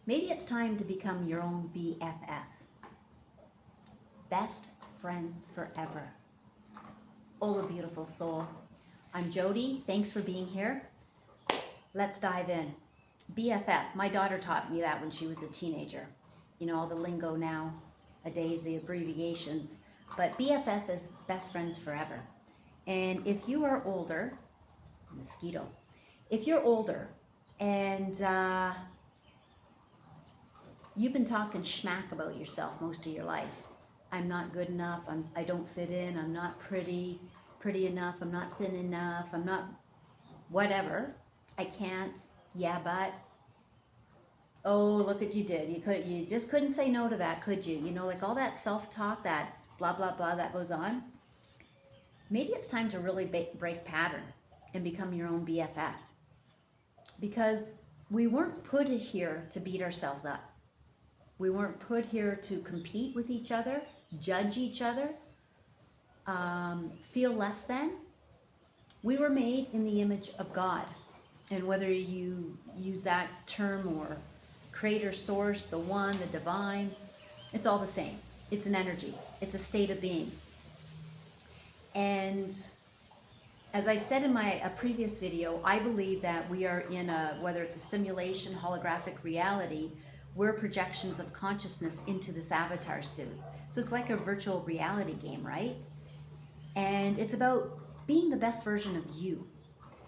Maybe it's time to become your own BFF. Best friend forever. Oh, a beautiful soul. I'm Jody. Thanks for being here. Let's dive in. BFF. My daughter taught me that when she was a teenager. You know, all the lingo nowadays, the abbreviations. But BFF is best friends forever. And if you are older, mosquito, if you're older and you've been talking schmack about yourself most of your life. I'm not good enough. I don't fit in. I'm not pretty enough. I'm not thin enough. I'm not whatever. I can't. Yeah, but oh, look what you did. You just couldn't say no to that, could you? You know, like all that self-talk, that blah blah blah that goes on. Maybe it's time to really break pattern and become your own BFF. Because we weren't put here to beat ourselves up. We weren't put here to compete with each other, judge each other, feel less than. We were made in the image of God. And whether you use that term or creator, source, the one, the divine, it's all the same. It's an energy. It's a state of being. And as I've said in a previous video, I believe that we are in whether it's a simulation, holographic reality, we're projections of consciousness into this avatar suit. So it's like a virtual reality game, right? And it's about being the best version of you.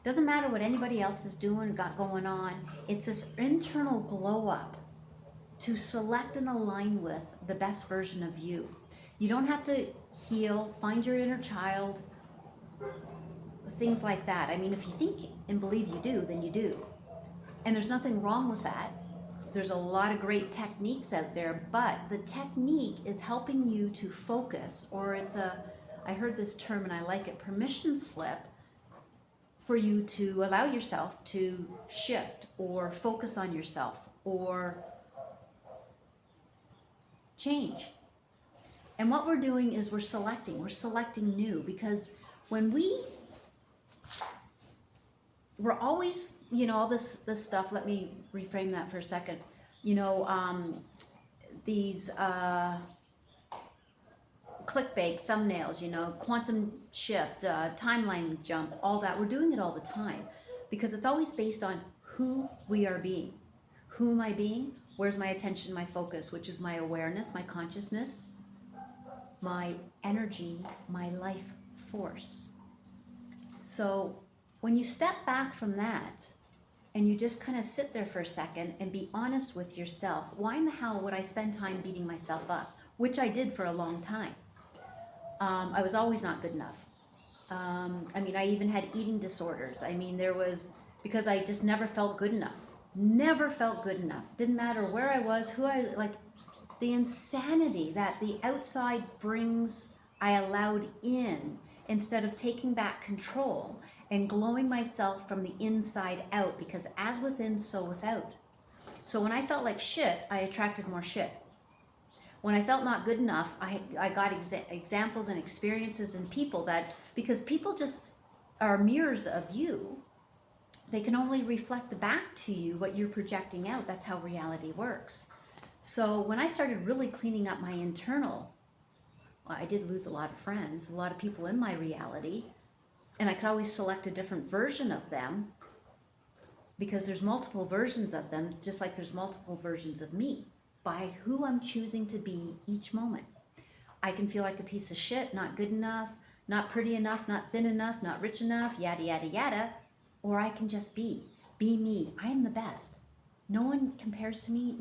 Doesn't matter what anybody else is doing, got going on. It's this internal glow up to select and align with the best version of you. You don't have to heal, find your inner child, things like that. I mean, if you think and believe you do, then you do. And there's nothing wrong with that. There's a lot of great techniques out there, but the technique is helping you to focus, or I heard this term and I like it, permission slip, for you to allow yourself to shift or focus on yourself or change. And what we're doing is we're selecting new, because when we're always, you know, all this stuff, let me reframe that for a second. You know, these clickbait thumbnails, you know, quantum shift, timeline jump, all that. We're doing it all the time because it's always based on who we are being. Who am I being? Where's my attention, my focus, which is my awareness, my consciousness, my energy, my life force. So when you step back from that and you just kind of sit there for a second and be honest with yourself, why in the hell would I spend time beating myself up? Which I did for a long time. I was always not good enough. I mean, I even had eating disorders. I mean, because I just never felt good enough. Never felt good enough. Didn't matter where I was, the insanity that the outside brings, I allowed in instead of taking back control and glowing myself from the inside out, because as within, so without. So when I felt like shit, I attracted more shit. When I felt not good enough, I got examples and experiences and people because people just are mirrors of you, they can only reflect back to you what you're projecting out. That's how reality works. So when I started really cleaning up my internal, well, I did lose a lot of friends, a lot of people in my reality, and I could always select a different version of them because there's multiple versions of them, just like there's multiple versions of me, by who I'm choosing to be each moment. I can feel like a piece of shit, not good enough, not pretty enough, not thin enough, not rich enough, yada, yada, yada. Or I can just be me. I am the best. No one compares to me.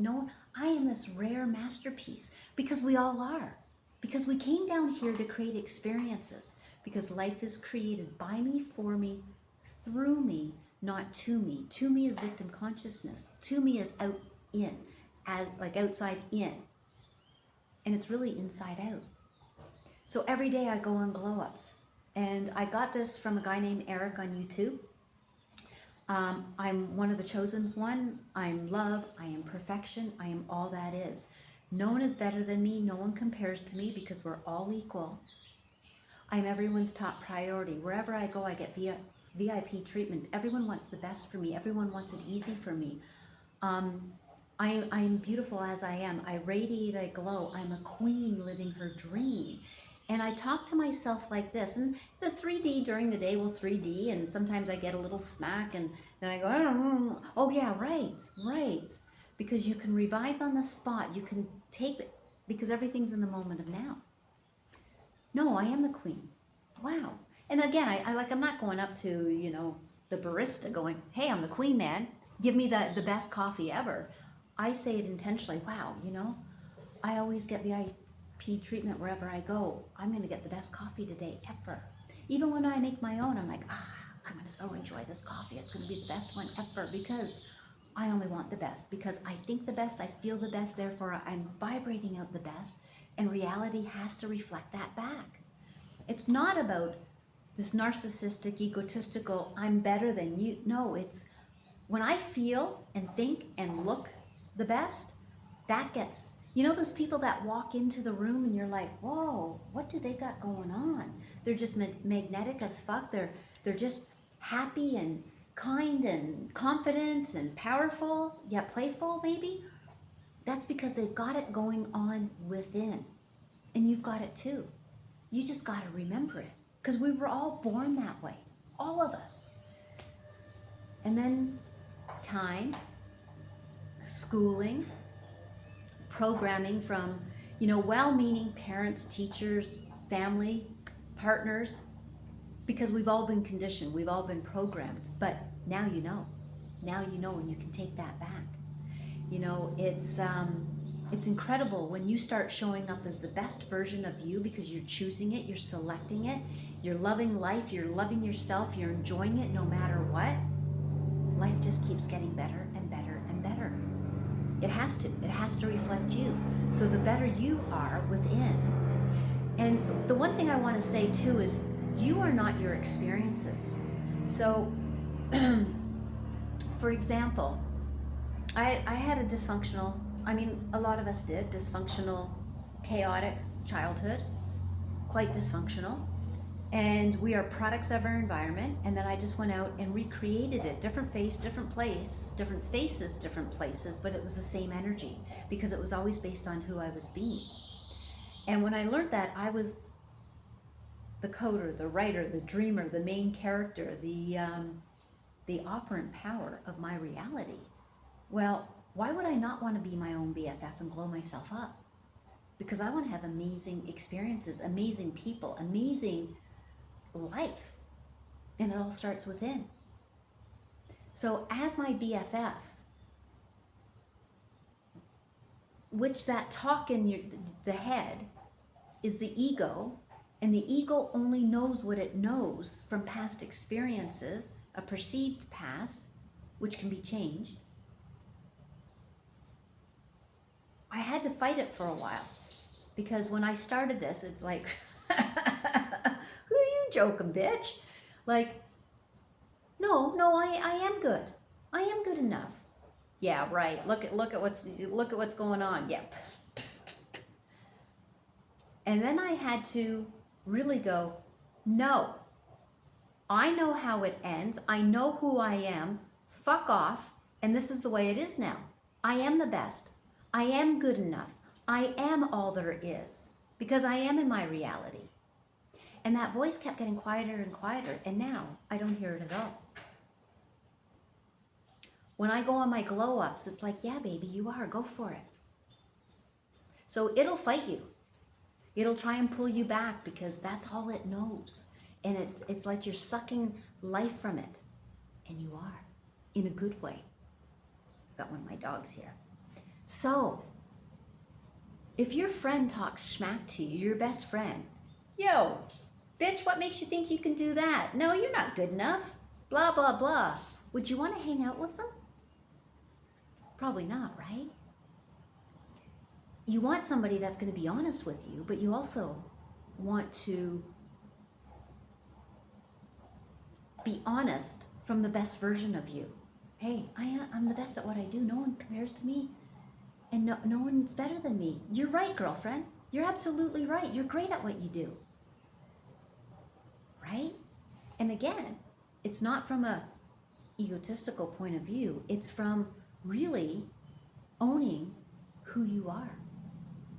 I am this rare masterpiece, because we all are. Because we came down here to create experiences. Because life is created by me, for me, through me, not to me. To me is victim consciousness. To me is out in, like outside in. And it's really inside out. So every day I go on glow ups. And I got this from a guy named Eric on YouTube. I'm one of the chosen one. I'm love. I am perfection. I am all that is. No one is better than me. No one compares to me, because we're all equal. I'm everyone's top priority. Wherever I go, I get VIP treatment. Everyone wants the best for me. Everyone wants it easy for me. I'm beautiful as I am. I radiate, I glow. I'm a queen living her dream. And I talk to myself like this. And the 3D during the day will 3D, and sometimes I get a little smack, and then I go, oh yeah, right, right. Because you can revise on the spot. You can take it, because everything's in the moment of now. No, I am the queen. Wow. And again, I'm not going up to, the barista going, hey, I'm the queen, man. Give me the best coffee ever. I say it intentionally. Wow, I always get VIP treatment wherever I go. I'm going to get the best coffee today ever. Even when I make my own, I'm like, I'm going to so enjoy this coffee. It's going to be the best one ever, because I only want the best, because I think the best, I feel the best, therefore I'm vibrating out the best, and reality has to reflect that back. It's not about this narcissistic, egotistical, I'm better than you. No, it's when I feel and think and look the best, that gets, those people that walk into the room and you're like, whoa, what do they got going on? They're just magnetic as fuck. They're just happy and kind and confident and powerful, yet playful maybe. That's because they've got it going on within. And you've got it too. You just got to remember it, because we were all born that way, all of us. And then time, schooling, programming from, well-meaning parents, teachers, family, partners, because we've all been conditioned, we've all been programmed. But now you know. Now you know, and you can take that back. It's incredible when you start showing up as the best version of you, because you're choosing it, you're selecting it, you're loving life, you're loving yourself, you're enjoying it no matter what. Life just keeps getting better and better and better. It has to reflect you. So the better you are within. And the one thing I want to say too is, you are not your experiences. So, for example, I had a dysfunctional, a lot of us did, dysfunctional, chaotic childhood, quite dysfunctional. And we are products of our environment. And then I just went out and recreated it. Different face, different place, different faces, different places, but it was the same energy, because it was always based on who I was being. And when I learned that, I was the coder, the writer, the dreamer, the main character, the operant power of my reality. Well, why would I not want to be my own BFF and blow myself up? Because I want to have amazing experiences, amazing people, amazing life. And it all starts within. So as my BFF, which that talk in the head is the ego, and the ego only knows what it knows from past experiences, a perceived past, which can be changed. I had to fight it for a while, because when I started this, it's like, who are you joking, bitch? Like, no, I am good. I am good enough. Yeah, right. Look at what's going on. Yep. And then I had to really go, no. I know how it ends. I know who I am. Fuck off. And this is the way it is now. I am the best. I am good enough. I am all there is, because I am in my reality. And that voice kept getting quieter and quieter, and now I don't hear it at all. When I go on my glow ups, it's like, yeah, baby, you are. Go for it. So it'll fight you. It'll try and pull you back, because that's all it knows. And it's like you're sucking life from it. And you are, in a good way. I've got one of my dogs here. So, if your friend talks smack to you, your best friend, yo, bitch, what makes you think you can do that? No, you're not good enough. Blah, blah, blah. Would you want to hang out with them? Probably not, right? You want somebody that's going to be honest with you, but you also want to be honest from the best version of you. Hey, I'm the best at what I do. No one compares to me. And no one's better than me. You're right, girlfriend. You're absolutely right. You're great at what you do. Right? And again, it's not from a egotistical point of view. It's from really owning who you are.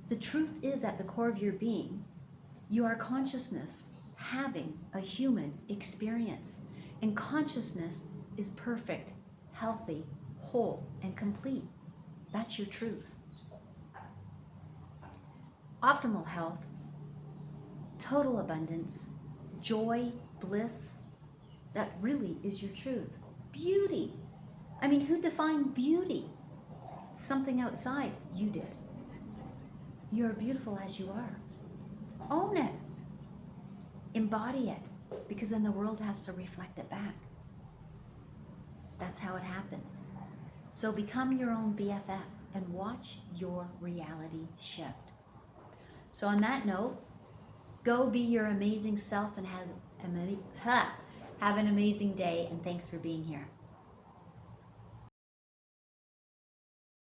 The truth is, at the core of your being, you are consciousness having a human experience. And consciousness is perfect, healthy, whole, and complete. That's your truth. Optimal health, total abundance, joy, bliss, that really is your truth. Beauty. I mean, who defined beauty? Something outside. You did. You're beautiful as you are. Own it. Embody it, because then the world has to reflect it back. That's how it happens. So become your own BFF and watch your reality shift. So on that note, go be your amazing self and have an amazing day, and thanks for being here.